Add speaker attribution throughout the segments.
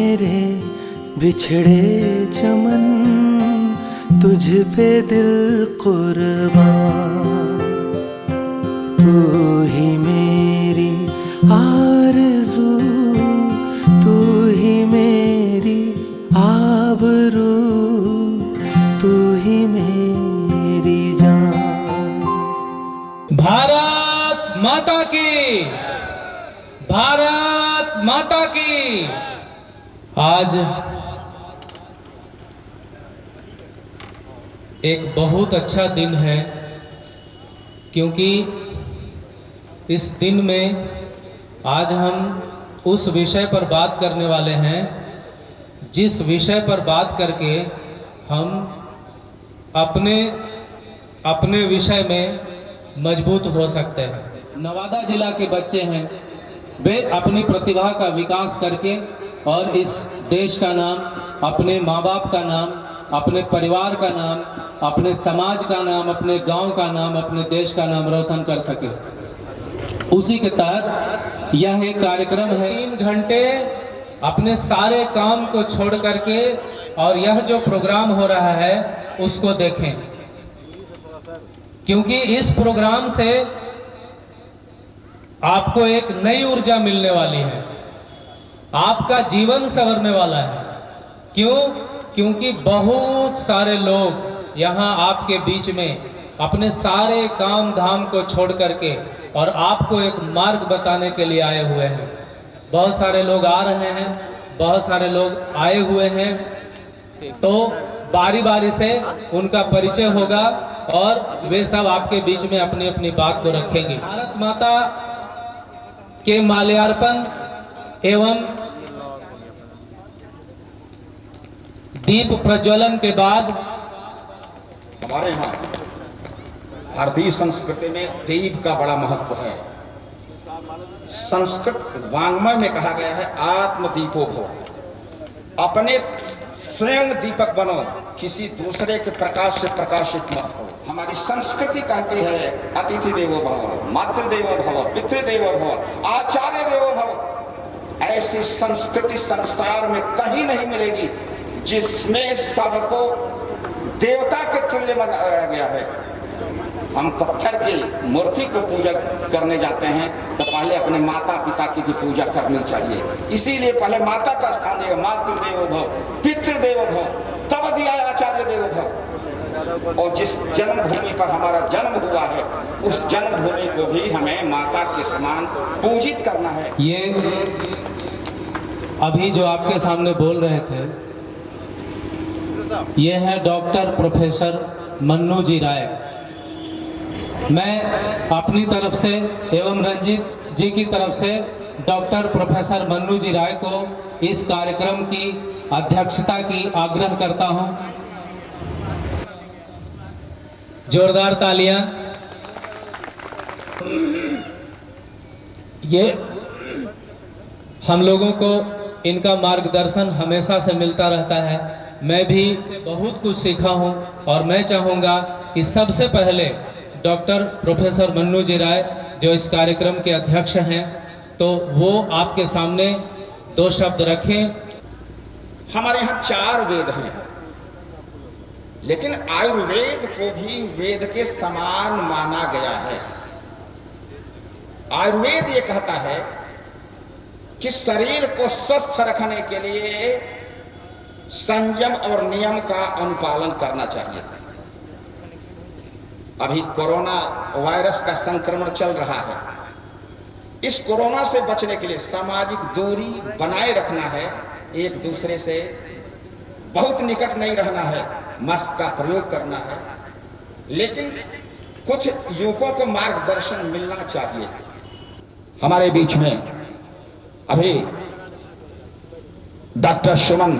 Speaker 1: मेरे बिछड़े चमन, तुझ पे दिल कुर्बान। तू ही मेरी आरज़ू, तू ही मेरी आबरू, तू ही मेरी जान।
Speaker 2: भारत माता की, भारत माता की। आज एक बहुत अच्छा दिन है, क्योंकि इस दिन में आज हम उस विषय पर बात करने वाले हैं जिस विषय पर बात करके हम अपने विषय में मजबूत हो सकते हैं। नवादा जिला के बच्चे हैं, वे अपनी प्रतिभा का विकास करके और इस देश का नाम, अपने माँ बाप का नाम, अपने परिवार का नाम, अपने समाज का नाम, अपने गांव का नाम, अपने देश का नाम रोशन कर सके। उसी के तहत यह एक कार्यक्रम है। 3 घंटे अपने सारे काम को छोड़ करके और यह जो प्रोग्राम हो रहा है उसको देखें, क्योंकि इस प्रोग्राम से आपको एक नई ऊर्जा मिलने वाली है, आपका जीवन संवरने वाला है। क्यों? क्योंकि बहुत सारे लोग यहाँ आपके बीच में अपने सारे काम धाम को छोड़ करके और आपको एक मार्ग बताने के लिए आए हुए हैं। बहुत सारे लोग आ रहे हैं, बहुत सारे लोग आए हुए हैं, तो बारी बारी से उनका परिचय होगा और वे सब आपके बीच में अपनी अपनी बात को रखेंगे। भारत माता के माल्यार्पण एवं दीप प्रज्वलन के बाद
Speaker 3: हमारे यहाँ भारतीय संस्कृति में दीप का बड़ा महत्व है। संस्कृत वाङ्मय में कहा गया है, आत्मदीपो भव। अपने स्वयं दीपक बनो, किसी दूसरे के प्रकाश से प्रकाशित मत हो। हमारी संस्कृति कहती है अतिथि देवो भव, मातृ देवो भव, पितृ देवो भव, आचार्य देवो भव। ऐसी संस्कृति संसार में कहीं नहीं मिलेगी जिसमें सबको देवता के तुल्य बनाया गया है। हम पत्थर की मूर्ति को पूजा करने जाते हैं तो पहले अपने माता पिता की भी पूजा करनी चाहिए। इसीलिए पहले माता का स्थान देगा, मातृ देवो भव, पितृ देवो भव, तब दिया आचार्य देवो भव। और जिस जन्मभूमि पर हमारा जन्म हुआ है उस जन्मभूमि को भी हमें माता के समान पूजित करना है।
Speaker 2: ये अभी जो आपके सामने बोल रहे थे, ये है डॉक्टर प्रोफेसर मन्नू जी राय। मैं अपनी तरफ से एवं रंजीत जी की तरफ से डॉक्टर प्रोफेसर मन्नू जी राय को इस कार्यक्रम की अध्यक्षता की आग्रह करता हूं। जोरदार तालियां। ये हम लोगों को इनका मार्गदर्शन हमेशा से मिलता रहता है। मैं भी बहुत कुछ सीखा हूं और मैं चाहूँगा कि सबसे पहले डॉक्टर प्रोफेसर मन्नू जी राय जो इस कार्यक्रम के अध्यक्ष हैं, तो वो आपके सामने 2 शब्द रखें।
Speaker 3: हमारे यहाँ 4 वेद हैं, लेकिन आयुर्वेद को भी वेद के समान माना गया है। आयुर्वेद ये कहता है कि शरीर को स्वस्थ रखने के लिए संयम और नियम का अनुपालन करना चाहिए। अभी कोरोना वायरस का संक्रमण चल रहा है। इस कोरोना से बचने के लिए सामाजिक दूरी बनाए रखना है, एक दूसरे से बहुत निकट नहीं रहना है, मास्क का प्रयोग करना है। लेकिन कुछ युवकों को मार्गदर्शन मिलना चाहिए। हमारे बीच में अभी डॉक्टर सुमन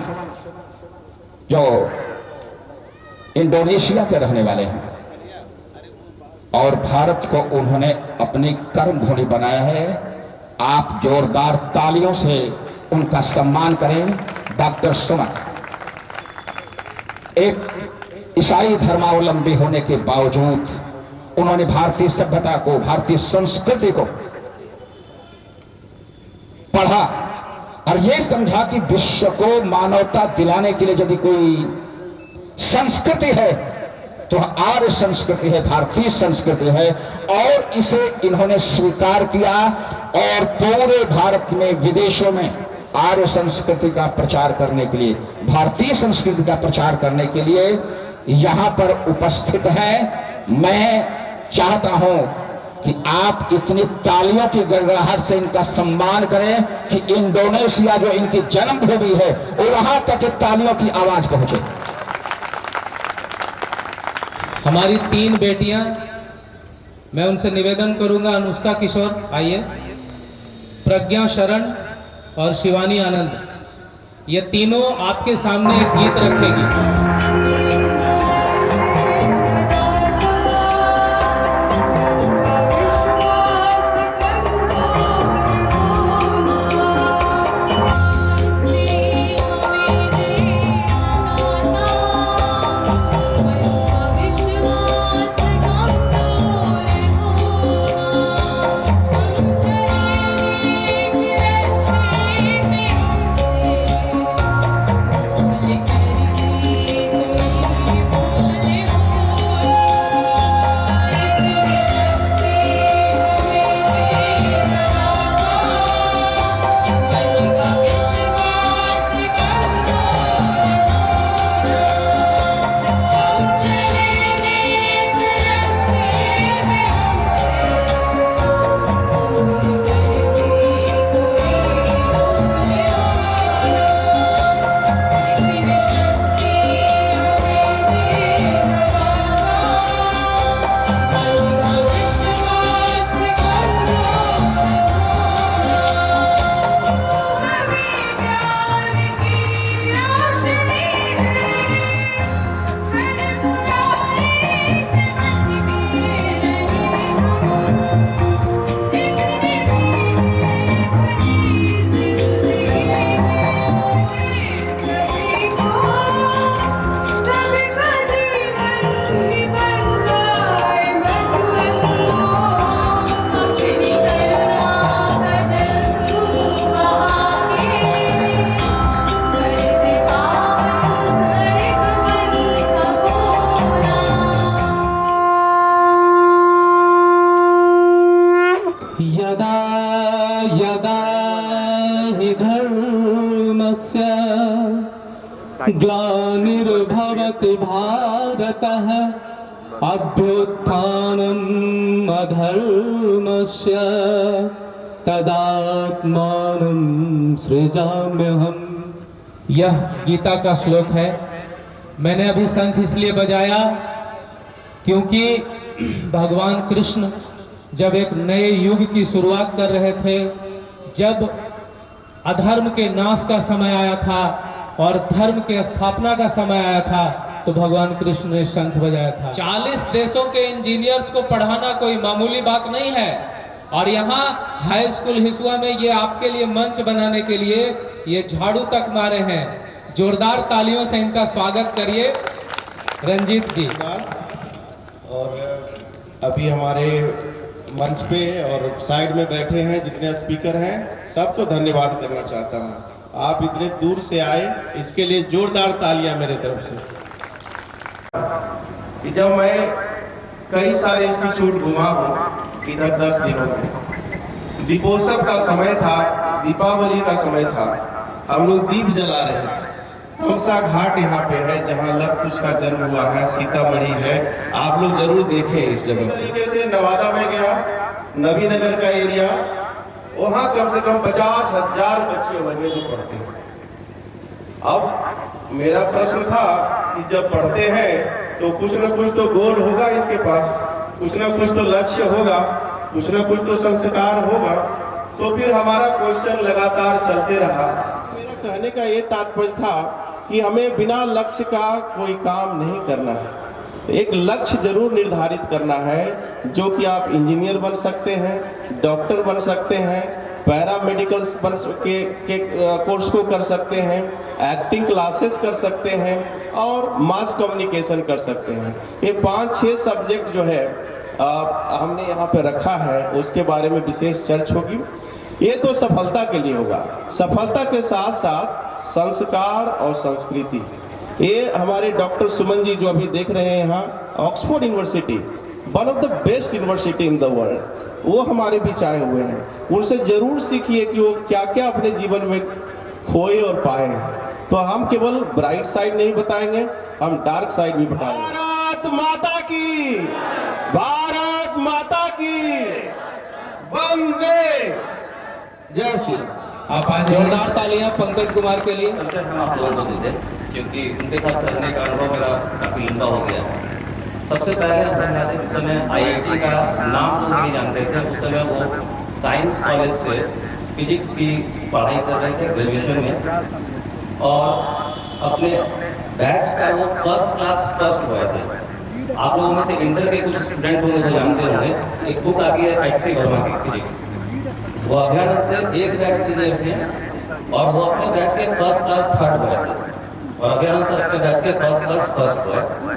Speaker 3: जो इंडोनेशिया के रहने वाले हैं और भारत को उन्होंने अपनी कर्मभूमि बनाया है। आप जोरदार तालियों से उनका सम्मान करें। डॉक्टर सुमन एक ईसाई धर्मावलंबी होने के बावजूद उन्होंने भारतीय सभ्यता को, भारतीय संस्कृति को पढ़ा और और ये समझा कि विश्व को मानवता दिलाने के लिए यदि कोई संस्कृति है तो आर्य संस्कृति है, भारतीय संस्कृति है। और इसे इन्होंने स्वीकार किया और पूरे भारत में, विदेशों में आर्य संस्कृति का प्रचार करने के लिए, भारतीय संस्कृति का प्रचार करने के लिए यहां पर उपस्थित हैं। मैं चाहता हूं कि आप इतनी तालियों की गड़गड़ाहट से इनका सम्मान करें कि इंडोनेशिया जो इनकी जन्मभूमि है वो वहां तक तालियों की आवाज पहुंचे।
Speaker 2: हमारी 3 बेटियां, मैं उनसे निवेदन करूंगा, अनुष्का किशोर आइए, प्रज्ञा शरण और शिवानी आनंद, ये तीनों आपके सामने एक गीत रखेगी।
Speaker 1: ग्लानिर्भवति भारतः अभ्युत्थानम् अधर्मस्य तदात्मानं सृजाम्यहम्।
Speaker 2: यह गीता का श्लोक है। मैंने अभी शंख इसलिए बजाया क्योंकि भगवान कृष्ण जब एक नए युग की शुरुआत कर रहे थे, जब अधर्म के नाश का समय आया था और धर्म के स्थापना का समय आया था, तो भगवान कृष्ण ने शंख बजाया था। 40 देशों के इंजीनियर्स को पढ़ाना कोई मामूली बात नहीं है। और यहाँ हाई स्कूल हिसुआ में ये आपके लिए मंच बनाने के लिए ये झाड़ू तक मारे हैं। जोरदार तालियों से इनका स्वागत करिए रंजीत जी।
Speaker 4: और अभी हमारे मंच पे और साइड में बैठे हैं जितने स्पीकर हैं, सबको धन्यवाद करना चाहता हूँ। आप इतने दूर से आए, इसके लिए जोरदार तालियां मेरे तरफ से। जब मैं कई सारे इंस्टीट्यूट घुमा हूँ इधर 10 दिनों में, दीपोत्सव का समय था, दीपावली का समय था, हम लोग दीप जला रहे थे। तमसा घाट यहाँ पे है जहाँ लव कुश का जन्म हुआ है, सीतामढ़ी है, आप लोग जरूर देखें इस जगह। इस तरीके से नवादा में गया, नवीनगर का एरिया, वहाँ कम से कम 50,000 बच्चे होंगे जो पढ़ते हैं। अब मेरा प्रश्न था कि जब पढ़ते हैं तो कुछ न कुछ तो गोल होगा इनके पास, कुछ न कुछ तो लक्ष्य होगा, कुछ न कुछ तो संस्कार होगा। तो फिर हमारा क्वेश्चन लगातार चलते रहा। मेरा कहने का ये तात्पर्य था कि हमें बिना लक्ष्य का कोई काम नहीं करना है। एक लक्ष्य जरूर निर्धारित करना है, जो कि आप इंजीनियर बन सकते हैं, डॉक्टर बन सकते हैं, पैरामेडिकल्स बन के कोर्स को कर सकते हैं, एक्टिंग क्लासेस कर सकते हैं और मास कम्युनिकेशन कर सकते हैं। ये 5-6 सब्जेक्ट जो है हमने यहाँ पे रखा है, उसके बारे में विशेष चर्चा होगी। ये तो सफलता के लिए होगा। सफलता के साथ साथ संस्कार और संस्कृति, ये हमारे डॉक्टर सुमन जी जो अभी देख रहे हैं यहाँ, Oxford university, one of the best university in the world, वो हमारे बीच आए हुए हैं। उनसे जरूर सीखिए कि वो क्या क्या अपने जीवन में खोए और पाए हैं। तो हम केवल ब्राइट साइड नहीं बताएंगे, हम डार्क साइड भी बताएंगे। भारत माता की, भारत माता की, वंदे, जय श्री राम।
Speaker 2: आप आज जोरदार तालियां पंकज कुमार के लिए।
Speaker 5: कल्चर हम आप लोगों को देते, क्योंकि उनके साथ करने का अनुभव मेरा काफ़ी लंबा हो गया। सबसे पहले हम समझाते जिस समय IIT का नाम तो नहीं जानते थे, उस समय वो साइंस कॉलेज से फिजिक्स की पढ़ाई कर रहे थे ग्रेजुएशन में, और अपने बैच का वो फर्स्ट क्लास फर्स्ट हुए थे। आप लोगों में से इंटर के कुछ स्टूडेंट होंगे जो जानते होंगे, एक बुक आती है HC वर्मा की फिजिक्स, वो अभ्यानक से एक बैच सीनियर थे और वो अपने बैच के फर्स्ट क्लास थर्ड हुए थे, और अभ्यानक सर अपने बैच के फर्स्ट क्लास फर्स्ट हुए।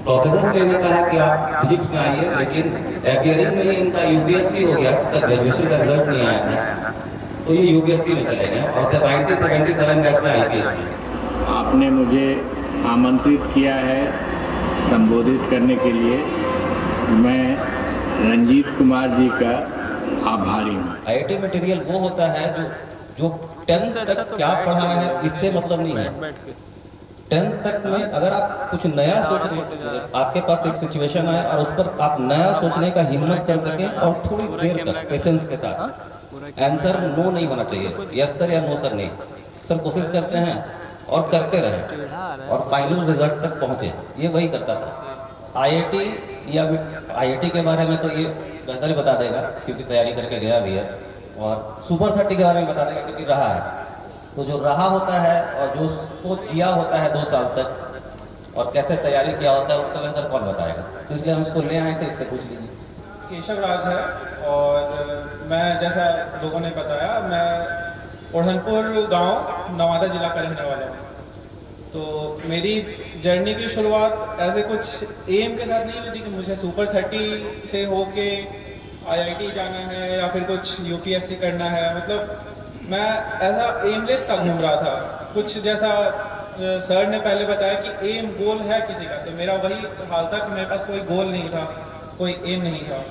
Speaker 5: प्रोफेसर ने कहा कि आप फिजिक्स में आइए, लेकिन अपियरिंग में ही इनका UPSC हो गया, तब ग्रेजुएशन का रिजल्ट नहीं आया था, तो ये UPSC में चले गए और 1977 बैच में IPS में।
Speaker 6: आपने मुझे आमंत्रित किया है संबोधित करने के लिए, मैं रंजीत कुमार जी का आभारी हूँ।
Speaker 5: IIT मटेरियल वो होता है जो 10th तक क्या पढ़ा है इससे मतलब नहीं है। 10th तक में अगर आप कुछ नया सोच रहे, आपके पास एक सिचुएशन आए और उस पर आप नया सोचने का हिम्मत कर सकें और थोड़ी देर तक पेशेंस के साथ, आंसर नो नहीं होना चाहिए, यस सर या नो सर नहीं, सर कोशिश करते हैं और करते रहे और फाइनल रिजल्ट तक पहुंचे, ये वही करता था। IIT या IIT के बारे में तो ये बेहतर ही बता देगा क्योंकि तैयारी करके गया भी है, और सुपर 30 के बारे में बता देगा क्योंकि रहा है। तो जो रहा होता है और जो उसको जिया होता है 2 साल तक और कैसे तैयारी किया होता है उससे बेहतर कौन बताएगा, तो इसलिए हम इसको ले आए थे, इससे पूछ लीजिए।
Speaker 7: केशव राज है और मैं जैसा लोगों ने बताया, मैं ओढ़नपुर गांव नवादा जिला का रहने वाला हूँ। तो मेरी जर्नी की शुरुआत ऐसे कुछ एम के साथ नहीं हुई थी कि मुझे सुपर 30 से होके IIT जाना है या फिर कुछ UPSC करना है। मतलब मैं ऐसा एमलेस सा घूम रहा था, कुछ जैसा सर ने पहले बताया कि एम गोल है किसी का, तो मेरा वही हाल था कि मेरे पास कोई गोल नहीं था, कोई एम नहीं था।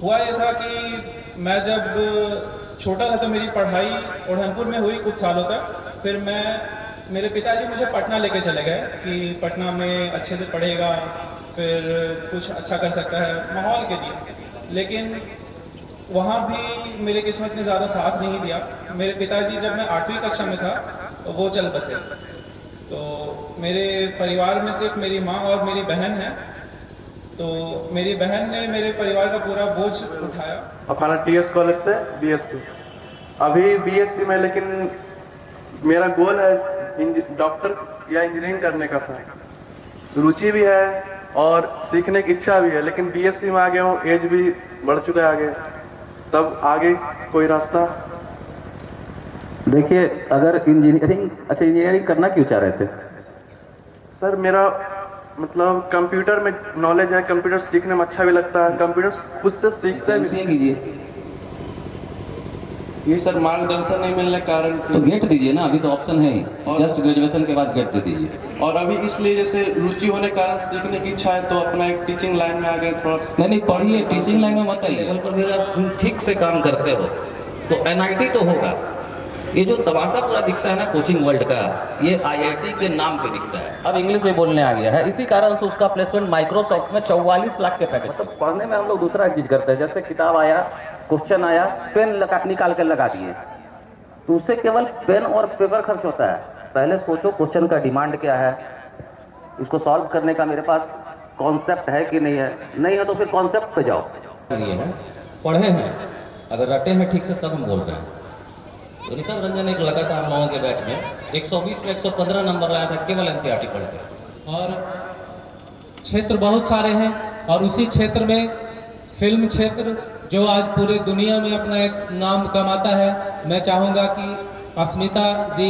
Speaker 7: हुआ ये था कि मैं जब छोटा था तो मेरी पढ़ाई ओढ़नपुर में हुई कुछ सालों तक, फिर मेरे पिताजी मुझे पटना लेके चले गए कि पटना में अच्छे से पढ़ेगा, फिर कुछ अच्छा कर सकता है माहौल के लिए। लेकिन वहाँ भी मेरी किस्मत ने ज़्यादा साथ नहीं दिया। मेरे पिताजी जब मैं 8वीं कक्षा में था तो वो चल बसे। तो मेरे परिवार में सिर्फ मेरी माँ और मेरी बहन है, तो मेरी बहन ने मेरे परिवार का पूरा बोझ उठाया।
Speaker 8: अफाना TS कॉलेज से BSc, अभी BSc में, लेकिन मेरा गोल है डॉक्टर या इंजीनियरिंग करने का था। रुचि भी है और सीखने की इच्छा भी है, लेकिन BSc में आ गया हूँ, एज भी बढ़ चुका है आगे, तब आगे कोई रास्ता।
Speaker 5: देखिए, अगर इंजीनियरिंग करना क्यों चाह रहे थे?
Speaker 8: सर मेरा मतलब कंप्यूटर में नॉलेज है, कंप्यूटर सीखने में अच्छा भी लगता है, कंप्यूटर खुद से सीखते भी
Speaker 5: कीजिए।
Speaker 4: ये सर मार्गदर्शन नहीं मिलने के कारण
Speaker 5: तो गेट दीजिए ना, अभी तो ऑप्शन है ही, जस्ट ग्रेजुएशन के बाद गेट दे दीजिए।
Speaker 4: और अभी इसलिए जैसे रुचि होने के कारण सीखने की इच्छा है तो अपना एक टीचिंग लाइन में आ गए थोड़ा।
Speaker 5: नहीं पढ़िए, टीचिंग लाइन में मत आइए, लेवल पर भी अगर तुम ठीक से काम करते हो तो NIT तो होगा। ये जो तमाशा पूरा दिखता है ना कोचिंग वर्ल्ड का, ये IIT के नाम पे दिखता है। अब इंग्लिश में बोलने आ गया है, इसी कारण से उसका प्लेसमेंट माइक्रोसॉफ्ट में 44 लाख के पैकेज। तो पढ़ने में हम लोग दूसरा चीज करते हैं, जैसे किताब आया, क्वेश्चन आया, पेन निकाल कर लगा दिए, तो उससे केवल पेन और पेपर खर्च होता है। पहले सोचो क्वेश्चन का डिमांड क्या है, इसको सॉल्व करने का मेरे पास कॉन्सेप्ट है कि नहीं है तो फिर कॉन्सेप्ट पे जाओ। ये है, पढ़े हैं, अगर रटे हैं ठीक से तब हम बोल रहे हैं। तो ऋषभ रंजन एक लगातार हम लोगों के बैच में 120 में 115 नंबर लाया था केवल NCERT पढ़ के।
Speaker 2: और क्षेत्र बहुत सारे हैं और उसी क्षेत्र में फिल्म क्षेत्र जो आज पूरे दुनिया में अपना एक नाम कमाता है। मैं चाहूँगा कि अस्मिता जी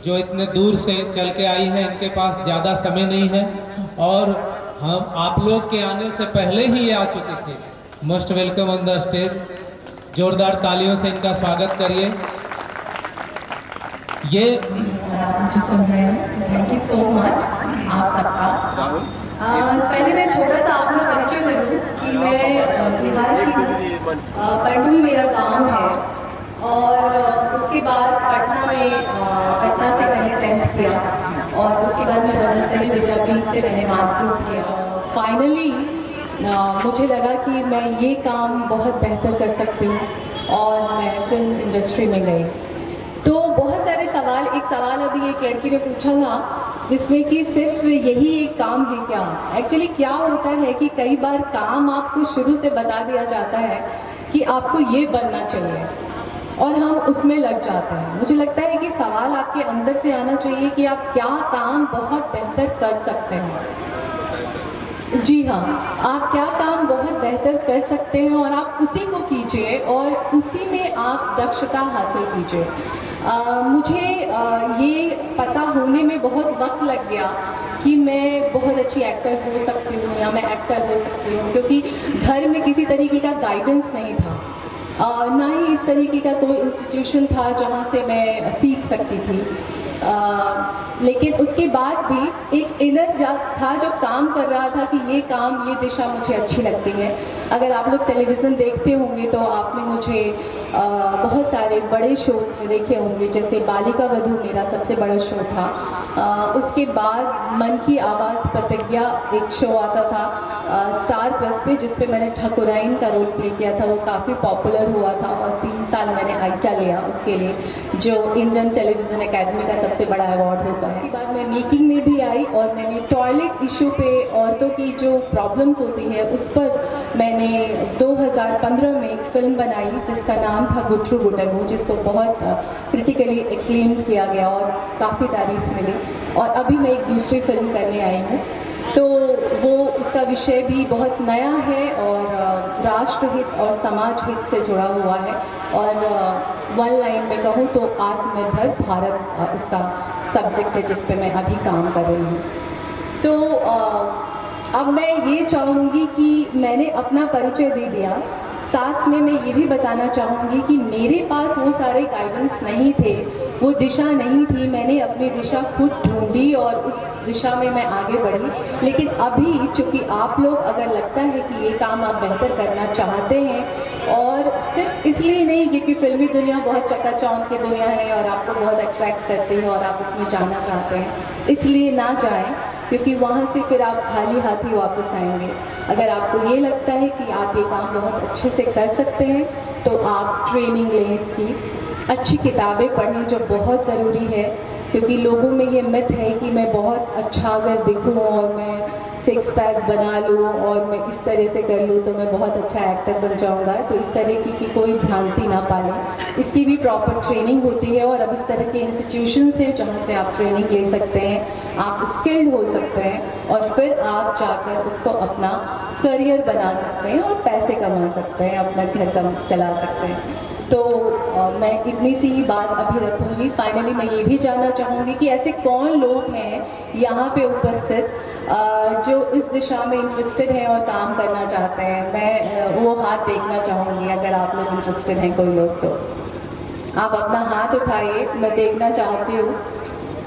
Speaker 2: जो इतने दूर से चल के आई हैं, इनके पास ज़्यादा समय नहीं है और हम आप लोग के आने से पहले ही ये आ चुके थे। Most welcome on the stage. जोरदार तालियों से इनका स्वागत करिए। ये
Speaker 9: मुझे सुन रहे हैं, थैंक यू सो मच आप सबका। पहले मैं छोटा सा अपना परिचय दे दूँ कि मैं बिहार की पंडुई मेरा गांव है और उसके बाद पटना से मैंने 10th किया और उसके बाद मैं वनस्थली विद्यापीठ से मैंने मास्टर्स किया। फाइनली मुझे लगा कि मैं ये काम बहुत बेहतर कर सकती हूँ और मैं फिल्म इंडस्ट्री में गई। तो बहुत सारे सवाल, एक सवाल अभी एक लड़की ने पूछा था जिसमें कि सिर्फ यही एक काम है क्या? एक्चुअली क्या होता है कि कई बार काम आपको शुरू से बता दिया जाता है कि आपको ये बनना चाहिए और हम उसमें लग जाते हैं। मुझे लगता है कि सवाल आपके अंदर से आना चाहिए कि आप क्या काम बहुत बेहतर कर सकते हैं। जी हाँ, आप क्या काम बहुत बेहतर कर सकते हैं और आप उसी को कीजिए और उसी में आप दक्षता हासिल कीजिए। मुझे ये पता होने में बहुत वक्त लग गया कि मैं बहुत अच्छी एक्टर हो सकती हूँ या मैं एक्टर हो सकती हूँ, क्योंकि घर में किसी तरीके का गाइडेंस नहीं था, ना ही इस तरीके का कोई इंस्टीट्यूशन था जहाँ से मैं सीख सकती थी। लेकिन उसके बाद भी एक इनर था जो काम कर रहा था कि ये काम, ये दिशा मुझे अच्छी लगती है। अगर आप लोग टेलीविज़न देखते होंगे तो आपने मुझे बहुत सारे बड़े शोज़ में देखे होंगे, जैसे बालिका वधू मेरा सबसे बड़ा शो था। उसके बाद मन की आवाज़ प्रतिज्ञा एक शो आता था स्टार प्लस पे, जिस पे मैंने ठाकुराइन का रोल प्ले किया था। वो काफ़ी पॉपुलर हुआ था और 3 साल मैंने आइटा लिया उसके लिए, जो इंडियन टेलीविज़न एकेडमी का सबसे बड़ा अवार्ड होता है। उसके बाद मैं मेकिंग में भी आई और मैंने टॉयलेट इशू पे, औरतों की जो प्रॉब्लम्स होती है उस पर मैंने 2015 में एक फिल्म बनाई जिसका नाम था गुट्रू गुटरू, जिसको बहुत क्रिटिकली एक्लेम्ड किया गया और काफ़ी तारीफ मिली। और अभी मैं एक दूसरी फिल्म करने आई हूँ, तो वो उसका विषय भी बहुत नया है और राष्ट्रहित और समाज हित से जुड़ा हुआ है। और वन लाइन में कहूँ तो आत्मनिर्भर भारत इसका सब्जेक्ट है जिस पे मैं अभी काम कर रही हूँ। तो अब मैं ये चाहूँगी कि मैंने अपना परिचय दे दिया, साथ में मैं ये भी बताना चाहूँगी कि मेरे पास वो सारे गाइडेंस नहीं थे, वो दिशा नहीं थी। मैंने अपनी दिशा खुद ढूंढी और उस दिशा में मैं आगे बढ़ी। लेकिन अभी चूँकि आप लोग अगर लगता है कि ये काम आप बेहतर करना चाहते हैं, और सिर्फ इसलिए नहीं क्योंकि फिल्मी दुनिया बहुत चकाचौंध की दुनिया है और आपको बहुत अट्रैक्ट करती है और आप उसमें जाना चाहते हैं, इसलिए ना जाएं, क्योंकि वहाँ से फिर आप खाली हाथ ही वापस आएंगे। अगर आपको ये लगता है कि आप ये काम बहुत अच्छे से कर सकते हैं तो आप ट्रेनिंग लें इसकी, अच्छी किताबें पढ़ें जो बहुत ज़रूरी है, क्योंकि लोगों में ये मिथ है कि मैं बहुत अच्छा अगर दिखूँ और मैं 6 पैक बना लूँ और मैं इस तरह से कर लूँ तो मैं बहुत अच्छा एक्टर बन जाऊँगा। तो इस तरह की कोई भ्रांति ना पालें, इसकी भी प्रॉपर ट्रेनिंग होती है। और अब इस तरह के इंस्टीट्यूशंस हैं जहाँ से आप ट्रेनिंग ले सकते हैं, आप स्किल्ड हो सकते हैं और फिर आप जाकर इसको अपना करियर बना सकते हैं और पैसे कमा सकते हैं, अपना घर चला सकते हैं। तो मैं इतनी सी ही बात अभी रखूँगी। फाइनली मैं ये भी जानना चाहूँगी कि ऐसे कौन लोग हैं यहाँ पे उपस्थित जो इस दिशा में इंटरेस्टेड हैं और काम करना चाहते हैं। मैं वो हाथ देखना चाहूँगी, अगर आप लोग इंटरेस्टेड हैं कोई लोग तो आप अपना हाथ उठाइए, मैं देखना चाहती हूँ।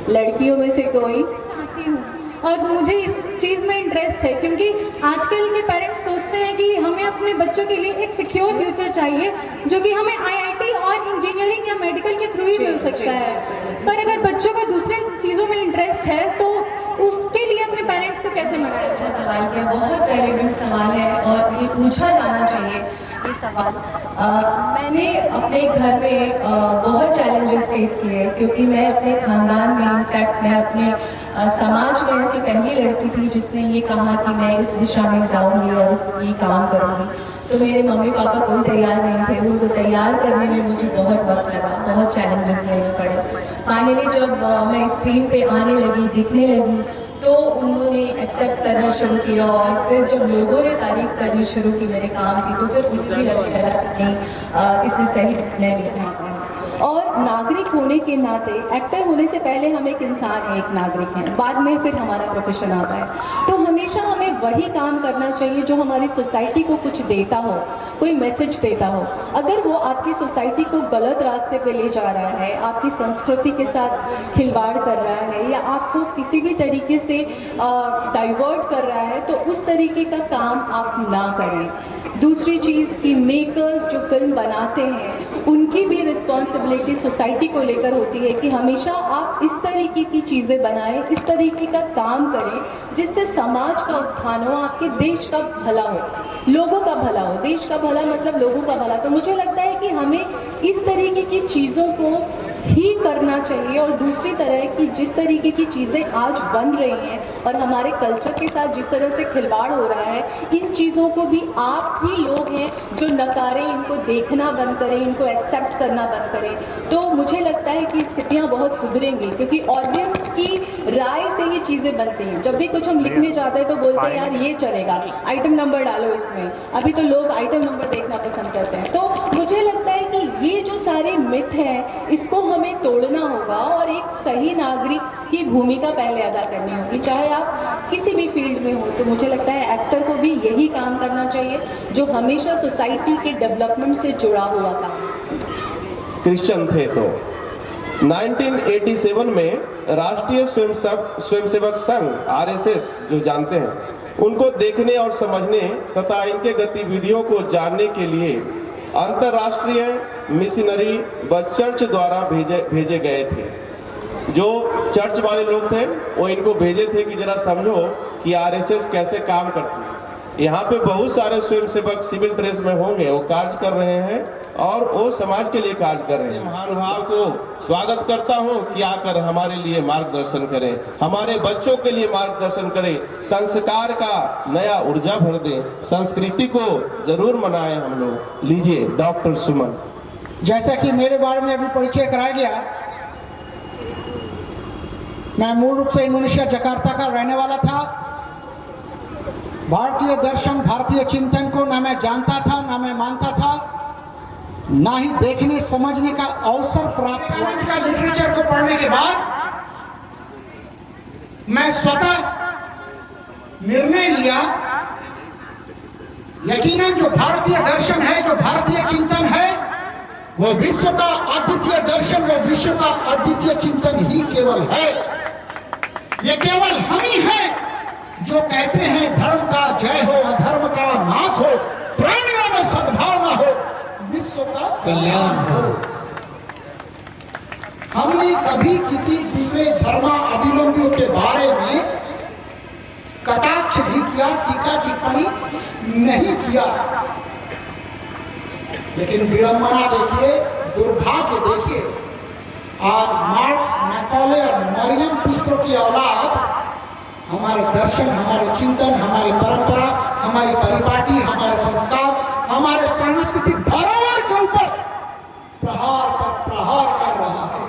Speaker 9: लड़कियों में से कोई?
Speaker 10: चाहती हूँ और मुझे इस चीज़ में इंटरेस्ट है, क्योंकि आजकल के पेरेंट्स सोचते हैं कि हमें अपने बच्चों के लिए एक सिक्योर फ्यूचर चाहिए जो कि हमें आईआईटी और इंजीनियरिंग या मेडिकल के थ्रू ही मिल सकता है। पर अगर बच्चों का दूसरे चीज़ों में इंटरेस्ट है तो उसके लिए अपने पेरेंट्स को कैसे मनाया?
Speaker 9: अच्छा सवाल किया, बहुत रेलेवेंट सवाल है और ये पूछा जाना चाहिए ये सवाल। मैंने अपने घर में बहुत चैलेंजेस फेस किए, क्योंकि मैं अपने ख़ानदान में, इनफैक्ट मैं अपने समाज में ऐसी पहली लड़की थी जिसने ये कहा कि मैं इस दिशा में जाऊंगी और ये काम करूंगी। तो मेरे मम्मी पापा कोई तैयार नहीं थे, उनको तैयार करने में मुझे बहुत वक्त लगा, बहुत चैलेंजेस लेने पड़े। फाइनली जब मैं स्क्रीन पे आने लगी, दिखने लगी, तो उन्होंने एक्सेप्ट करना शुरू किया और फिर जब लोगों ने तारीफ करनी शुरू की मेरे काम की, तो फिर उन्हें भी लगने लगा कि नहीं, इसने सही निर्णय लिया। और नागरिक होने के नाते, एक्टर होने से पहले हम एक इंसान हैं, एक नागरिक हैं, बाद में फिर हमारा प्रोफेशन आता है। तो हमेशा हमें वही काम करना चाहिए जो हमारी सोसाइटी को कुछ देता हो, कोई मैसेज देता हो। अगर वो आपकी सोसाइटी को गलत रास्ते पे ले जा रहा है, आपकी संस्कृति के साथ खिलवाड़ कर रहा है, या आपको किसी भी तरीके से डाइवर्ट कर रहा है, तो उस तरीके का काम आप ना करें। दूसरी चीज़ कि मेकर्स जो फिल्म बनाते हैं उनकी भी रिस्पॉन्सिबिलिटी सोसाइटी को लेकर होती है कि हमेशा आप इस तरीके की चीज़ें बनाएं, इस तरीके का काम करें जिससे समाज का उत्थान हो, आपके देश का भला हो, लोगों का भला हो। देश का भला मतलब लोगों का भला। तो मुझे लगता है कि हमें इस तरीके की चीज़ों को ही करना चाहिए। और दूसरी तरह की जिस तरीके की चीज़ें आज बन रही हैं और हमारे कल्चर के साथ जिस तरह से खिलवाड़ हो रहा है, इन चीज़ों को भी आप ही लोग हैं जो नकारें, इनको देखना बंद करें, इनको एक्सेप्ट करना बंद करें। तो मुझे लगता है कि स्थितियाँ बहुत सुधरेंगी, क्योंकि ऑडियंस की राय से ये चीज़ें बनती हैं। जब भी कुछ हम लिखने जाते हैं तो बोलते हैं यार ये चलेगा, आइटम नंबर डालो इसमें। अभी तो लोग आइटम नंबर देखना पसंद करते हैं। तो मुझे लगता है कि ये जो सारे मिथ हैं इसको हमें तोड़ना होगा और एक सही नागरिक की भूमिका पहले अदा करनी होगी, चाहे आप किसी भी फील्ड में हो। तो मुझे लगता है एक्टर को भी यही काम करना चाहिए जो हमेशा सोसाइटी के डेवलपमेंट से जुड़ा हुआ काम।
Speaker 4: क्रिश्चियन थे तो 1987 में राष्ट्रीय स्वयंसेवक संघ आरएसएस जो जानते हैं, उनको देखने और समझने तथा इनके गतिविधियों को जानने के लिए अंतर्राष्ट्रीय मिशनरी व चर्च द्वारा भेजे गए थे। जो चर्च वाले लोग थे वो इनको भेजे थे कि जरा समझो कि आरएसएस कैसे काम करती है। यहाँ पे बहुत सारे स्वयंसेवक सिविल ड्रेस में होंगे, वो कार्य कर रहे हैं और वो समाज के लिए कार्य कर रहे हैं। महानुभाव को स्वागत करता हूँ कि आकर हमारे लिए मार्गदर्शन करें, हमारे बच्चों के लिए मार्गदर्शन करें, संस्कार का नया ऊर्जा भर दें, संस्कृति को जरूर मनाएं हम लोग। लीजिए डॉक्टर सुमन।
Speaker 11: जैसा कि मेरे बारे में अभी परिचय कराया गया, मैं मूल रूप से इंडोनेशिया जकार्ता का रहने वाला था। भारतीय दर्शन, भारतीय चिंतन को ना मैं जानता था, ना मैं मानता था, ना ही देखने समझने का अवसर प्राप्त हुआ। लिटरेचर को पढ़ने के बाद मैं स्वतः निर्णय लिया, यकीनन जो भारतीय दर्शन है, जो भारतीय चिंतन है, वो विश्व का अद्वितीय दर्शन, वो विश्व का अद्वितीय चिंतन ही केवल है। ये केवल हम ही हैं जो कहते हैं धर्म का जय हो, अधर्म का नाश हो, प्राणियों में सद्भावना हो, विश्व का कल्याण हो। हमने कभी किसी दूसरे धर्मावलंबियों के बारे में कटाक्ष भी किया, टीका टिप्पणी नहीं किया। लेकिन विडंबना देखिए, दुर्भाग्य देखिए, आज मार्क्स, मैकॉले और मरियम पुस्तकों की औलाद हमारे दर्शन, हमारे चिंतन, हमारी परंपरा, हमारी परिपाटी, हमारे संस्कार, हमारे सांस्कृतिक धरोहर के ऊपर प्रहार पर प्रहार कर रहा है।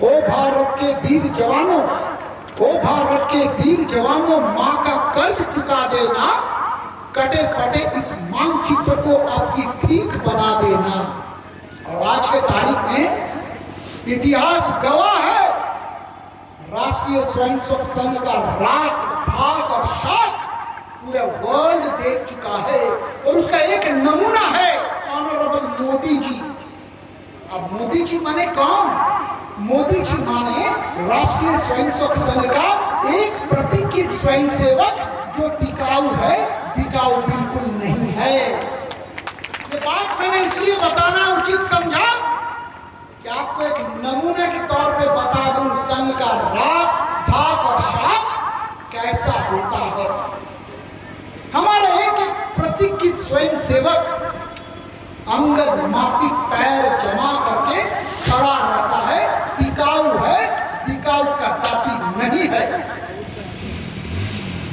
Speaker 11: ओ भारत के वीर जवानों, ओ भारत के वीर जवानों, मां का कर्ज चुका देना, कटे फटे इस मानचित्र को आपकी ठीक बना देना। और आज के तारीख में इतिहास गवाह है, राष्ट्रीय स्वयंसेवक संघ का राग, भाग और शाख पूरा वर्ल्ड देख चुका है। और उसका एक नमूना है ऑनरेबल मोदी जी। अब मोदी जी माने कौन? मोदी जी माने राष्ट्रीय स्वयंसेवक संघ का एक प्रतीक स्वयंसेवक जो टिकाऊ है, बिकाऊ बिल्कुल नहीं है। ये बात मैंने इसलिए बताना उचित समझा कि आपको एक नमूने के तौर पे बता दूं संघ का राग, भाग और शाख कैसा होता है। हमारा एक एक प्रतीकित स्वयं सेवक अंगद माफी पैर जमा करके खड़ा रहता है, टिकाऊ है, बिकाऊ का टापी नहीं है।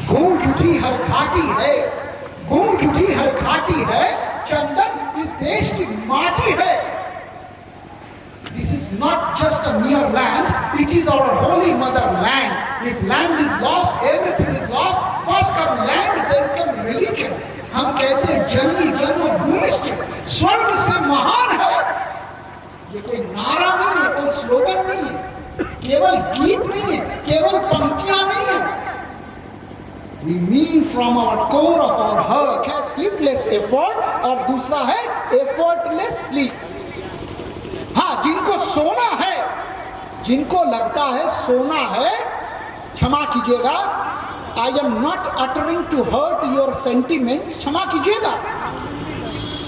Speaker 11: गूंज उठी हर घाटी है, गूंज उठी हर घाटी है, चंदन इस देश की माटी है। This is not just a mere land, it is our holy motherland. If land is lost, everything is lost. First come land, then come religion. हम कहते हैं जन्मी जन्मभूमि स्वर्ग से महान है नारा नहीं है, कोई स्लोगन नहीं है, केवल गीत नहीं है, केवल पंक्तियां नहीं है। We mean from our core of our heart है sleepless effort, और दूसरा है effortless sleep। हाँ, जिनको सोना है, जिनको लगता है सोना है, क्षमा कीजिएगा, I am not uttering to hurt your sentiments, क्षमा कीजिएगा।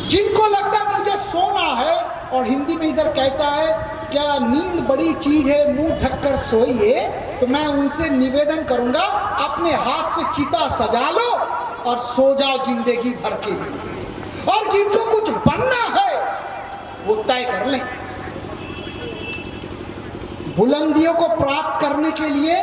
Speaker 11: जिनको लगता है मुझे सोना है, और हिंदी में इधर कहता है क्या नींद बड़ी चीज है, मुंह ढककर सोइए, तो मैं उनसे निवेदन करूंगा अपने हाथ से चिता सजा लो और सो जाओ जिंदगी भर के लिए। और जिनको कुछ बनना है वो तय कर लें। बुलंदियों को प्राप्त करने के लिए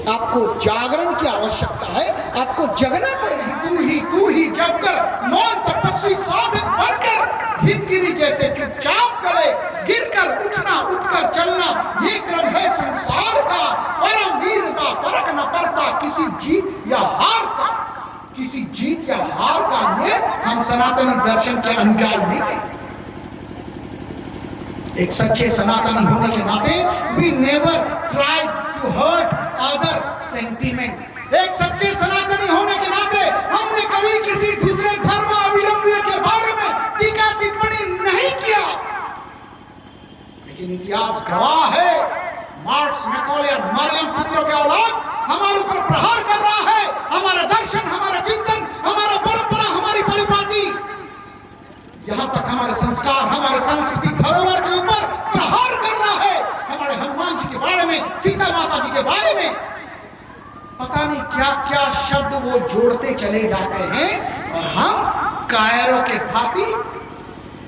Speaker 11: आपको जागरण की आवश्यकता है, आपको जगना पड़ेगा। तू ही जब कर मौन तपस्वी साधक बनकर हिमगिरी जैसे चुपचाप करे, गिरकर उठना उठकर चलना, ये क्रम है संसार का। परम वीरता फर्क न पड़ता किसी जीत या हार का, किसी जीत या हार का। ये हम सनातनी दर्शन के अनुयायी नहीं हैं। एक सच्चे सनातनी होने के नाते we never try to hurt other sentiments। एक सच्चे सनातनी होने के नाते हमने कभी किसी दूसरे धर्मावलंबी के बारे में टीका टिप्पणी नहीं किया। लेकिन इतिहास गवाह है, मार्क्स, मैकॉले और मरियम पुत्रों के औलाद हमारे ऊपर प्रहार कर रहा है। हमारा दर्शन, हमारा चिंतन, हमारा परंपरा, हमारी परिपाटी, यहाँ तक हमारे संस्कार, हमारे सांस्कृतिक धरोहर के ऊपर प्रहार कर रहा है। हमारे हनुमान जी के बारे में, सीता माता जी के बारे में पता नहीं क्या क्या शब्द वो जोड़ते चले जाते हैं, और हम कायरों के भांति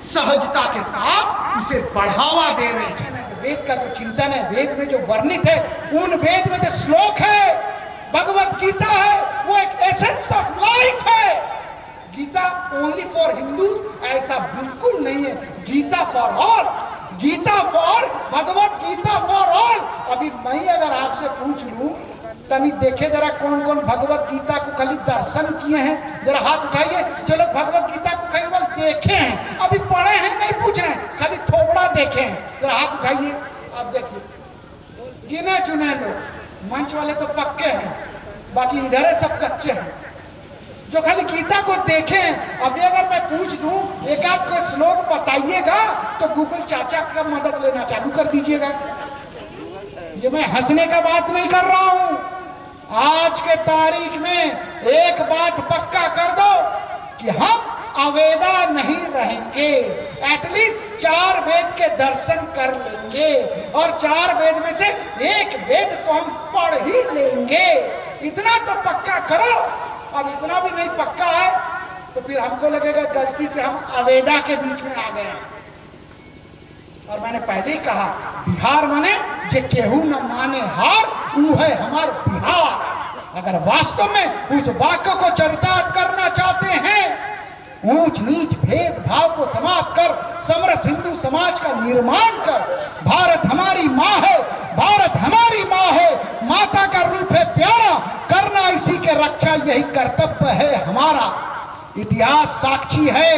Speaker 11: सहजता के साथ उसे बढ़ावा दे रहे हैं। वेद का जो चिंतन है, वेद में जो वर्णित है, उन वेद में जो श्लोक है, भगवत गीता है, वो एक एसेंस ऑफ लाइफ है। गीता ओनली फॉर हिंदूज ऐसा बिल्कुल नहीं है। Gita for all, Gita for, Bhagavad Gita for all. अभी मैं अगर आपसे पूछ लूं, तनी देखे जरा कौन कौन भगवत गीता को खाली दर्शन किए हैं, जरा हाथ उठाइए। जो लोग भगवत गीता को केवल देखे हैं, अभी पढ़े हैं नहीं पूछ रहे हैं, खाली थोबड़ा देखे हैं, जरा हाथ उठाइए। आप देखिए गिने चुने लोग, मंच वाले तो पक्के हैं, बाकी इधर है सब कच्चे हैं। जो खाली गीता को देखें, अभी अगर मैं पूछ दूं एक आध को श्लोक बताइएगा तो गूगल चाचा का मदद लेना चालू कर दीजिएगा। ये मैं हंसने का बात नहीं कर रहा हूं। आज के तारीख में एक बात पक्का कर दो कि हम अवेदा नहीं रहेंगे, एटलीस्ट 4 वेद के दर्शन कर लेंगे, और 4 वेद में से एक वेद तो हम पढ़ ही लेंगे। इतना तो पक्का करो। अब इतना भी नहीं पक्का है तो फिर हमको लगेगा गलती से हम अवेदा के बीच में आ गए हैं। और मैंने पहले ही कहा, बिहार माने जे केहू न माने हार, वो है हमार बिहार। अगर वास्तव में उस वाक्य को चरितार्थ करना चाहते हैं, ऊंच नीच भेदभाव को समाप्त कर समरस हिंदू समाज का निर्माण कर, भारत हमारी माँ है, भारत हमारी माँ है, माता का रूप है प्यारा, करना इसी के रक्षा यही कर्तव्य है हमारा। इतिहास साक्षी है,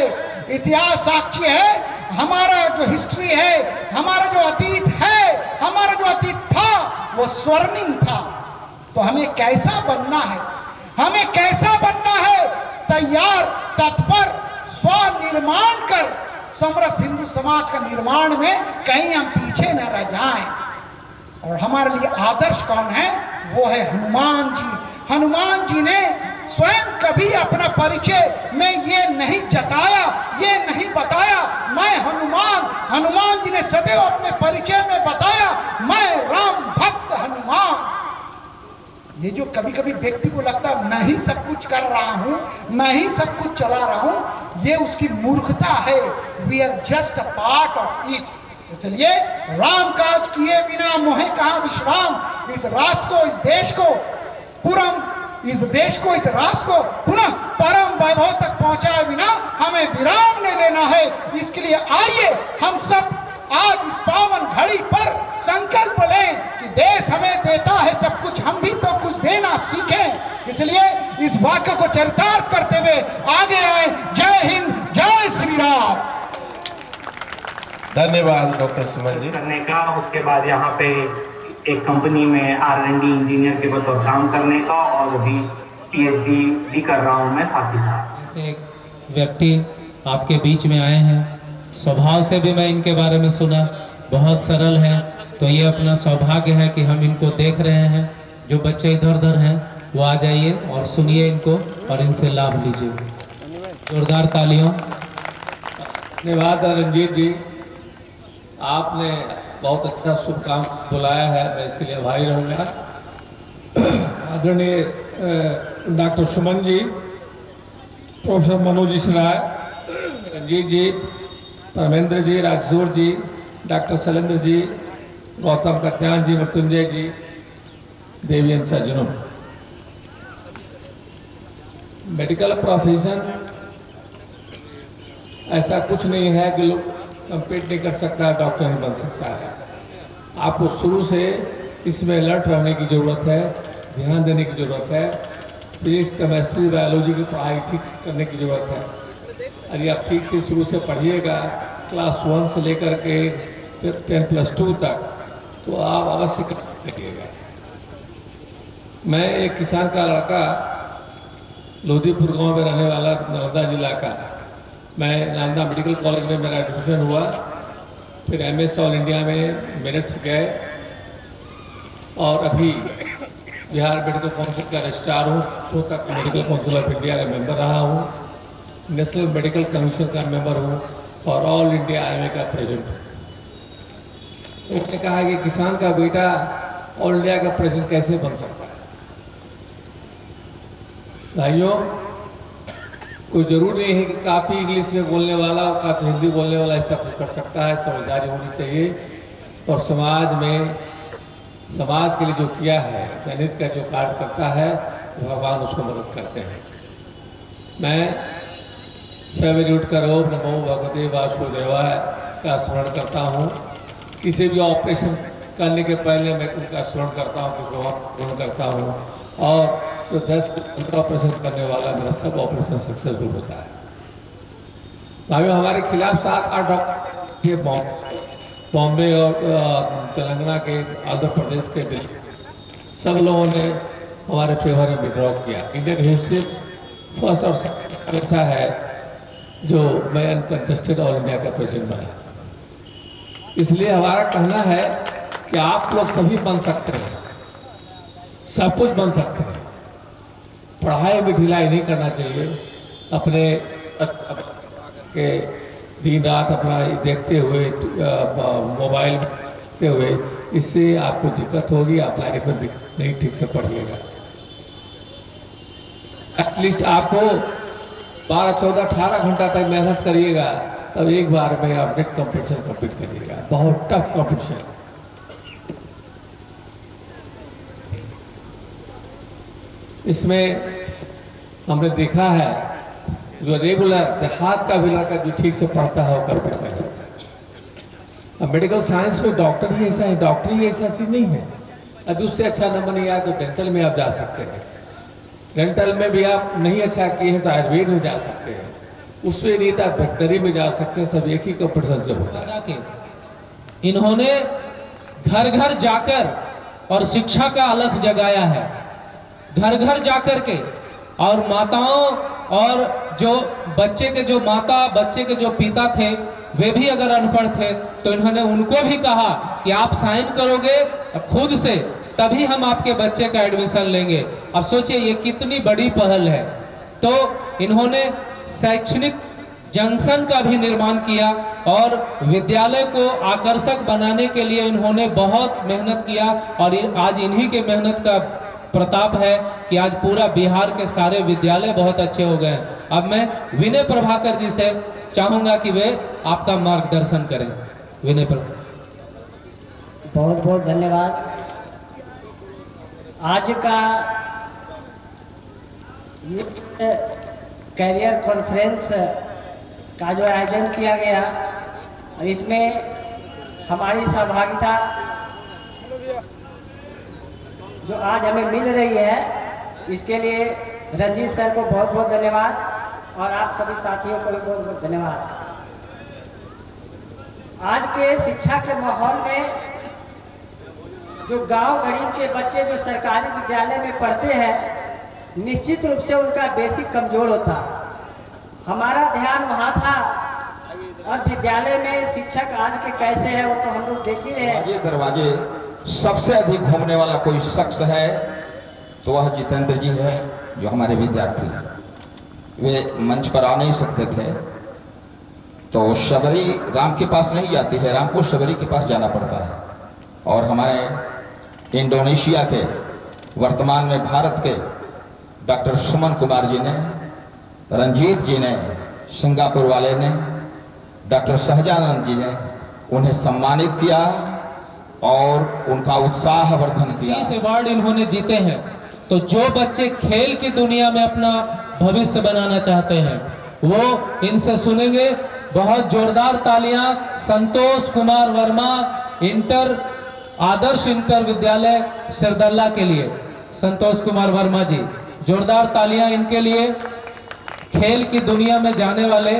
Speaker 11: इतिहास साक्षी है। हमारा जो हिस्ट्री है, हमारा जो अतीत है, हमारा जो अतीत था वो स्वर्णिम था। तो हमें कैसा बनना है, हमें कैसा बनना है? तैयार, तत्पर, स्वनिर्माण कर समरस हिंदू समाज का निर्माण में कहीं हम पीछे न रह जाएं। और हमारे लिए आदर्श कौन है? वो है हनुमान जी। हनुमान जी ने स्वयं कभी अपना परिचय में ये नहीं जताया, ये नहीं बताया मैं हनुमान। हनुमान जी ने सदैव अपने परिचय में बताया मैं राम भक्त हनुमान। ये जो कभी कभी व्यक्ति को लगता है मैं ही सब कुछ कर रहा हूं, मैं ही सब कुछ चला रहा हूं, ये उसकी मूर्खता है। We are just a part of it. इसलिए राम काज किए बिना मोहे कहा विश्राम। इस राष्ट्र को, इस देश को इस देश को, इस राष्ट्र को पुनः परम वैभव तक पहुंचाए बिना हमें विराम नहीं लेना है। इसके लिए आइए हम सब आज इस पावन घड़ी पर संकल्प लें कि देश हमें देता है सब कुछ, हम भी तो कुछ देना सीखें। इसलिए इस वाक्य को चरितार्थ करते हुए आगे आए। जय हिंद, जय श्री राम।
Speaker 4: धन्यवाद डॉक्टर सुमन जी।
Speaker 12: करने का, उसके बाद यहाँ पे एक कंपनी में R&D इंजीनियर के बतौर काम करने का, और अभी PhD भी कर रहा हूँ मैं साथ ही साथ।
Speaker 2: ऐसे एक व्यक्ति आपके बीच में आए हैं, स्वभाव से भी मैं इनके बारे में सुना, बहुत सरल हैं, तो ये अपना सौभाग्य है कि हम इनको देख रहे हैं। जो बच्चे इधर उधर हैं वो आ जाइए और सुनिए इनको और इनसे लाभ लीजिए। जोरदार तालियों।
Speaker 1: धन्यवाद रंजीत जी, आपने बहुत अच्छा शुभ काम बुलाया है, मैं इसके लिए आभारी रहूँगा। आदरणीय डॉक्टर सुमन जी, प्रोफेसर मनोज राय, रंजीत जी, परमेंद्र जी, राजसूर जी, डॉक्टर शैलेंद्र जी, गौतम कत्यान जी, मृत्युंजय जी, देवियन सज्जनों, मेडिकल प्रोफेशन ऐसा कुछ नहीं है कि लोग कम्पीट नहीं कर सकता, डॉक्टर नहीं बन सकता है। आपको शुरू से इसमें अलर्ट रहने की ज़रूरत है, ध्यान देने की ज़रूरत है, फिजिक्स, केमिस्ट्री, बायोलॉजी की पढ़ाई ठीक करने की ज़रूरत है। यदि आप ठीक से शुरू से पढ़िएगा क्लास 1 से लेकर के 10+2 तक, तो आप अवश्य कर सकिएगा। मैं एक किसान का लड़का, लोधीपुर गांव में रहने वाला, नर्मदा जिला का, मैं नालंदा मेडिकल कॉलेज में मेरा एडमिशन हुआ, फिर MS ऑल इंडिया में मेरिट्स गए, और अभी बिहार मेडिकल काउंसिल का रजिस्ट्रार हूँ, तो तक मेडिकल काउंसिल ऑफ इंडिया का मेंबर रहा हूँ, नेशनल मेडिकल कमीशन का मेंबर हूँ, और ऑल इंडिया IMA का प्रेसिडेंट हूँ। उसने कहा कि किसान का बेटा ऑल इंडिया का प्रेसिडेंट कैसे बन सकता है। भाइयों, कोई जरूरी नहीं है कि काफ़ी इंग्लिश में बोलने वाला और काफ़ी हिंदी बोलने वाला ऐसा कुछ कर सकता है। समझदारी होनी चाहिए, और समाज के लिए जो किया है, जनहित का जो कार्य करता है, भगवान उसको मदद करते हैं। मैं सवेरे उठकर ओम नमो भगवते वासुदेवाय का स्मरण करता हूँ। किसी भी ऑपरेशन करने के पहले मैं उनका स्मरण करता हूँ, कुछ स्मरण करता हूँ, और जो 10 ऑपरेशन करने वाला, मेरा सब ऑपरेशन सक्सेसफुल होता है। भाइयों, हमारे खिलाफ 7-8 डॉक्टर थे बॉम्बे और तेलंगाना के, आंध्र प्रदेश के, दिल्ली, सब लोगों ने हमारे फेवर में विड्रॉ किया। इंडियन हिस्ट्री फर्स्ट और सेकंड ऐसा है जो मैं अनकंटेस्टेड ऑल इंडिया का प्रेसिडेंट बना। इसलिए हमारा कहना है कि आप लोग सभी बन सकते हैं, सब कुछ बन सकते हैं। पढ़ाई में ढिलाई नहीं करना चाहिए। अपने के दिन रात अपना देखते हुए, मोबाइल देखते हुए, इससे आपको दिक्कत होगी, आप लाइफ में नहीं ठीक से पढ़िएगा। एटलीस्ट आपको 12, 14, 18 घंटा तक मेहनत करिएगा, तब एक बार में आप नेट कॉम्पिटिशन कंप्लीट करिएगा। बहुत टफ कॉम्पिटिशन। इसमें हमने देखा है, जो रेगुलर देहात का भी लड़का जो ठीक से पढ़ता है वो कर पाता है। अब मेडिकल साइंस में डॉक्टर ही ऐसा है, डॉक्टर ही ऐसा चीज नहीं है। अब उससे अच्छा नंबर नहीं आया तो डेंटल में आप जा सकते हैं, डेंटल में भी आप नहीं अच्छा किए हैं तो आयुर्वेद में जा सकते हैं, उसमें नहीं तो आप वेटनरी में जा सकते हैं। सब एक ही कॉम्पिटिशन से होता है।
Speaker 2: इन्होंने घर घर जाकर और शिक्षा का अलख जगाया है, घर घर जाकर के, और माताओं और जो बच्चे के जो माता, बच्चे के जो पिता थे, वे भी अगर अनपढ़ थे तो इन्होंने उनको भी कहा कि आप साइन करोगे खुद से, तभी हम आपके बच्चे का एडमिशन लेंगे। अब सोचिए ये कितनी बड़ी पहल है। तो इन्होंने शैक्षणिक जंक्शन का भी निर्माण किया, और विद्यालय को आकर्षक बनाने के लिए इन्होंने बहुत मेहनत किया, और आज इन्हीं के मेहनत का प्रताप है कि आज पूरा बिहार के सारे विद्यालय बहुत अच्छे हो गए। अब मैं विनय प्रभाकर जी से चाहूंगा कि वे आपका मार्गदर्शन करें। विनय प्रभाकर,
Speaker 13: बहुत बहुत धन्यवाद। आज का कैरियर कॉन्फ्रेंस का जो आयोजन किया गया, इसमें हमारी सहभागिता जो आज हमें मिल रही है, इसके लिए रंजीत सर को बहुत बहुत धन्यवाद, और आप सभी साथियों को भी बहुत बहुत धन्यवाद। आज के शिक्षा के माहौल में जो गांव गरीब के बच्चे जो सरकारी विद्यालय में पढ़ते हैं, निश्चित रूप से उनका बेसिक कमजोर होता। हमारा ध्यान वहाँ था, और विद्यालय में शिक्षक आज के कैसे हैं वो तो हम लोग देख ही रहे हैं।
Speaker 3: ये दरवाजे सबसे अधिक घूमने वाला कोई शख्स है तो वह जितेंद्र जी है, जो हमारे विद्यार्थी। वे मंच पर आ नहीं सकते थे तो शबरी राम के पास नहीं जाती है, राम को शबरी के पास जाना पड़ता है। और हमारे इंडोनेशिया के, वर्तमान में भारत के डॉक्टर सुमन कुमार जी ने, रंजीत जी ने, सिंगापुर वाले ने, डॉक्टर सहजानंद जी ने उन्हें सम्मानित किया और उनका उत्साह वर्धन किया।
Speaker 2: इस अवार्ड इन्होंने जीते हैं। तो जो बच्चे खेल की दुनिया में अपना भविष्य बनाना चाहते हैं वो इनसे सुनेंगे। बहुत जोरदार तालियां संतोष कुमार वर्मा, आदर्श इंटर विद्यालय सिरदल्ला के लिए। संतोष कुमार वर्मा जी, जोरदार तालियां इनके लिए। खेल की दुनिया में जाने वाले,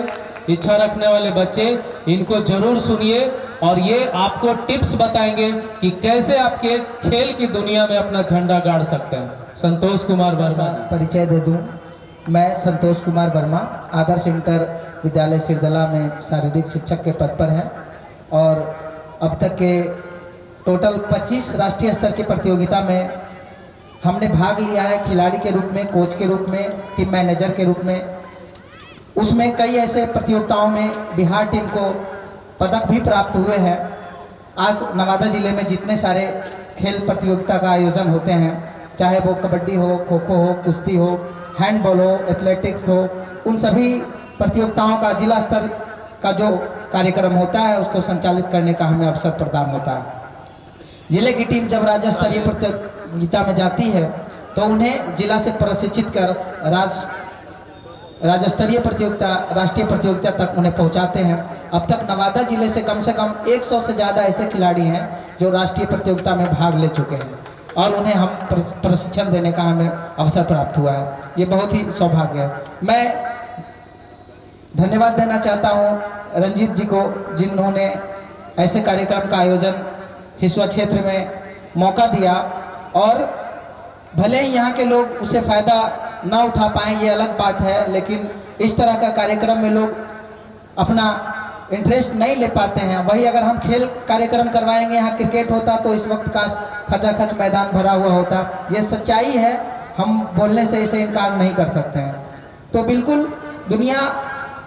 Speaker 2: इच्छा रखने वाले बच्चे, इनको जरूर सुनिए और ये आपको टिप्स बताएंगे कि कैसे आपके खेल की दुनिया में अपना झंडा गाड़ सकते हैं। संतोष कुमार वर्मा,
Speaker 14: परिचय दे दूं, मैं संतोष कुमार वर्मा आदर्श इंटर विद्यालय सिरदला में शारीरिक शिक्षक के पद पर हैं और अब तक के टोटल 25 राष्ट्रीय स्तर की प्रतियोगिता में हमने भाग लिया है, खिलाड़ी के रूप में, कोच के रूप में, टीम मैनेजर के रूप में। उसमें कई ऐसे प्रतियोगिताओं में बिहार टीम को पदक भी प्राप्त हुए हैं। आज नवादा जिले में जितने सारे खेल प्रतियोगिता का आयोजन होते हैं, चाहे वो कबड्डी हो, खो खो हो, कुश्ती हो, हैंडबॉल हो, एथलेटिक्स हो, उन सभी प्रतियोगिताओं का जिला स्तर का जो कार्यक्रम होता है उसको संचालित करने का हमें अवसर प्रदान होता है। जिले की टीम जब राज्य स्तरीय प्रतियोगिता में जाती है तो उन्हें जिला से प्रशिक्षित कर राज्य स्तरीय प्रतियोगिता, राष्ट्रीय प्रतियोगिता तक उन्हें पहुंचाते हैं। अब तक नवादा जिले से कम 100 से ज़्यादा ऐसे खिलाड़ी हैं जो राष्ट्रीय प्रतियोगिता में भाग ले चुके हैं और उन्हें हम प्रशिक्षण देने का हमें अवसर प्राप्त हुआ है। ये बहुत ही सौभाग्य है। मैं धन्यवाद देना चाहता हूँ रंजीत जी को, जिन्होंने ऐसे कार्यक्रम का आयोजन हिस्वा क्षेत्र में मौका दिया। और भले ही यहाँ के लोग उससे फ़ायदा ना उठा पाएँ, ये अलग बात है, लेकिन इस तरह का कार्यक्रम में लोग अपना इंटरेस्ट नहीं ले पाते हैं। वही अगर हम खेल कार्यक्रम करवाएंगे, यहाँ क्रिकेट होता तो इस वक्त का खचाखच मैदान भरा हुआ होता। ये सच्चाई है, हम बोलने से इसे इनकार नहीं कर सकते हैं। तो बिल्कुल दुनिया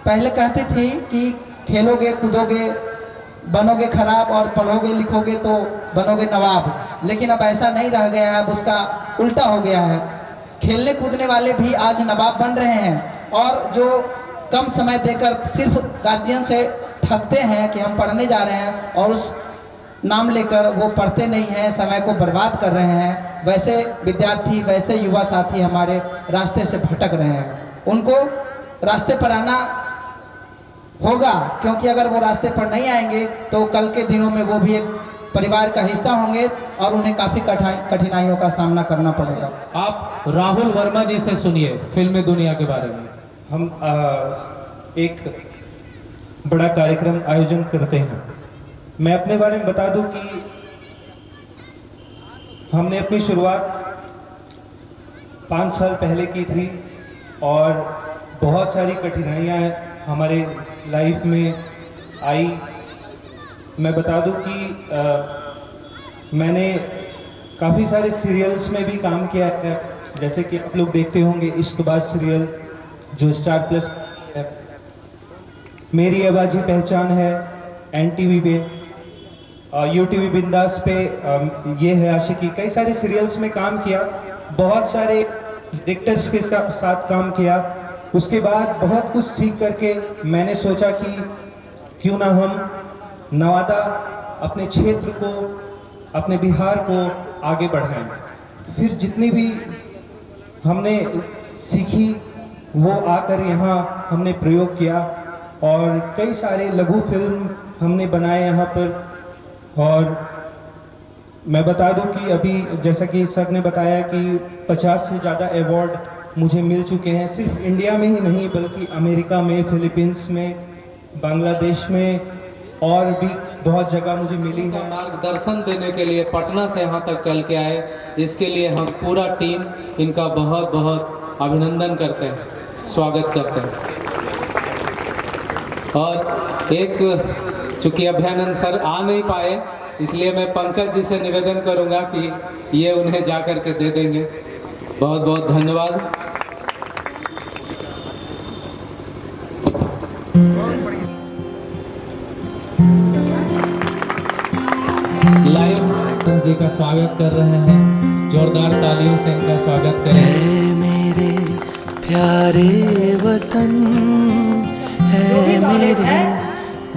Speaker 14: पहले कहती थी कि खेलोगे कूदोगे बनोगे खराब और पढ़ोगे लिखोगे तो बनोगे नवाब, लेकिन अब ऐसा नहीं रह गया है, अब उसका उल्टा हो गया है। खेलने कूदने वाले भी आज नवाब बन रहे हैं और जो कम समय देकर सिर्फ गार्जियन से ठगते हैं कि हम पढ़ने जा रहे हैं और उस नाम लेकर वो पढ़ते नहीं हैं, समय को बर्बाद कर रहे हैं, वैसे विद्यार्थी, वैसे युवा साथी हमारे रास्ते से भटक रहे हैं। उनको रास्ते पर आना होगा, क्योंकि अगर वो रास्ते पर नहीं आएंगे तो कल के दिनों में वो भी एक परिवार का हिस्सा होंगे और उन्हें काफ़ी कठिनाइयों का सामना करना पड़ेगा।
Speaker 2: आप राहुल वर्मा जी से सुनिए फिल्मी दुनिया के बारे में।
Speaker 15: हम एक बड़ा कार्यक्रम आयोजन करते हैं। मैं अपने बारे में बता दूं कि हमने अपनी शुरुआत 5 साल पहले की थी और बहुत सारी कठिनाइयां हमारे लाइफ में आई। मैं बता दूं कि मैंने काफ़ी सारे सीरियल्स में भी काम किया है, जैसे कि आप लोग देखते होंगे इश्कबाज सीरियल जो स्टार प्लस है, मेरी आवाज़ ही पहचान है NTV पे, UTV बिंदास पे ये है आशिकी। कई सारे सीरियल्स में काम किया, बहुत सारे डायरेक्टर्स के साथ काम किया। उसके बाद बहुत कुछ सीख करके मैंने सोचा कि क्यों ना हम नवादा, अपने क्षेत्र को, अपने बिहार को आगे बढ़ाएं। फिर जितनी भी हमने सीखी वो आकर यहाँ हमने प्रयोग किया और कई सारे लघु फिल्म हमने बनाए यहाँ पर। और मैं बता दूं कि अभी जैसा कि सर ने बताया कि 50 से ज़्यादा अवार्ड मुझे मिल चुके हैं, सिर्फ इंडिया में ही नहीं बल्कि अमेरिका में, फिलीपींस में, बांग्लादेश में और भी बहुत जगह मुझे मिली है।
Speaker 2: मार्गदर्शन देने के लिए पटना से यहाँ तक चल के आए, इसके लिए हम पूरा टीम इनका बहुत बहुत अभिनंदन करते हैं, स्वागत करते हैं। और एक चूँकि अभ्यानंद सर आ नहीं पाए, इसलिए मैं पंकज जी से निवेदन करूँगा कि ये उन्हें जा कर के दे देंगे। बहुत बहुत धन्यवाद। लाइव जी का स्वागत कर रहे हैं, जोरदार तालियों से इनका स्वागत करें।
Speaker 16: मेरे प्यारे वतन है मेरे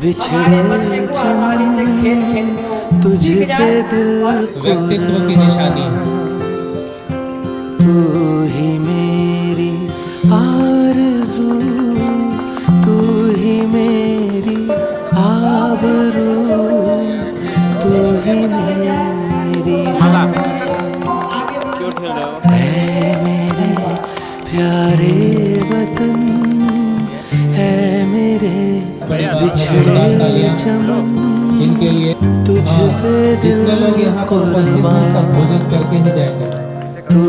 Speaker 16: बिछड़े चमन, तुझ पे दिल
Speaker 2: व्यक्तित्व की निशानी है।
Speaker 16: तू ही मेरी आरज़ू, तू ही मेरी आबरू, तू ही मेरी जान। है मेरे प्यारे वतन है मेरे बिछड़े चमन,
Speaker 2: इनके लिए
Speaker 16: तुझ पे दिल कुर्बान,
Speaker 2: भोजन करके ही जाएंगे।
Speaker 16: तू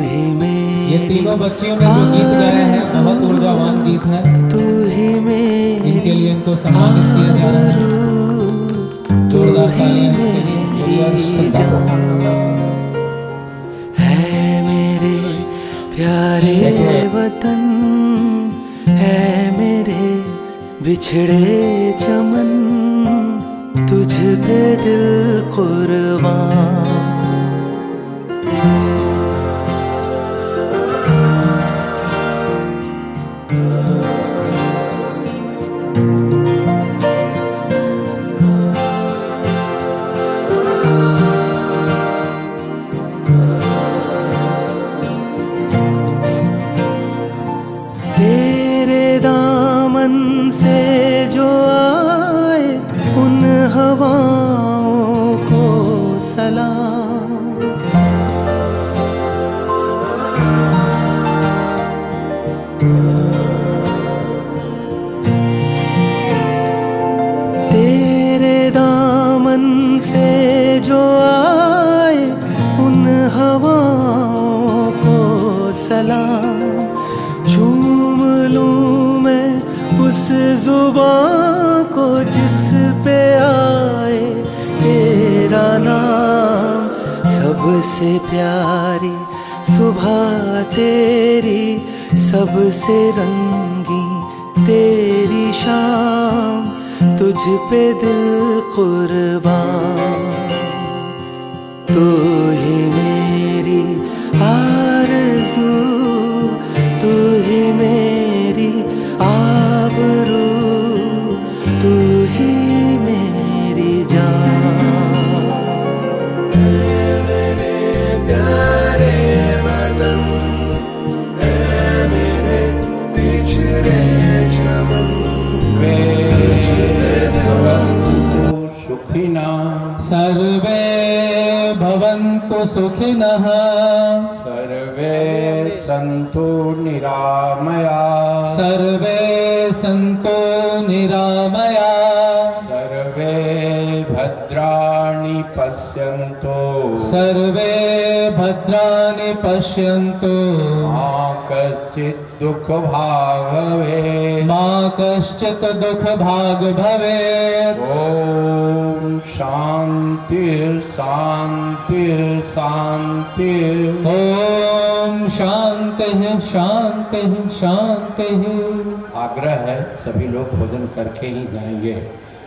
Speaker 16: ही मेरी,
Speaker 2: ये तीनों बच्चियों ने जो गीत गाए हैं बहुत ऊर्जावान गीत है।
Speaker 16: तू ही मेरी,
Speaker 2: इनके लिए इनको सम्मानित किया जा रहा है। जोरदार तालियां
Speaker 16: है मेरे प्यारे वतन है मेरे बिछड़े चमन, तुझ पे दिल कुर्बान। तेरे दामन से जो आए उन हवाओं को सलाम, तेरे दामन से जो आए उन हवाओं को सलाम। झूम लूं मैं उस जुबां को जिस पे आए तेरा नाम, सबसे प्यारी सुबह तेरी, सबसे रंगी तेरी शाम, तुझ पे दिल कुर्बान। तू ही मेरी आरज़ू, तू ही मेरी आबरू, तू ही मेरी जान। मेरे प्यारे वतन है मेरे बिछड़े चमन,
Speaker 1: सुखिनः
Speaker 2: सर्वे भवन्तु सुखिनः,
Speaker 1: सर्वे सन्तु निरामयाः,
Speaker 2: सर्वे सन्तु निरामयाः,
Speaker 1: सर्वे भद्राणि पश्यन्तु,
Speaker 2: सर्वे भद्राणि पश्यन्तु,
Speaker 1: मा कश्चित् दुःखभाग् भवेत्,
Speaker 2: मा कश्चित् दुःखभाग् भवेत्।
Speaker 1: ॐ शान्ति शान्ति शान्ति।
Speaker 2: ओम शांति शांति शांति।
Speaker 1: आग्रह है सभी लोग भोजन करके ही जाएंगे।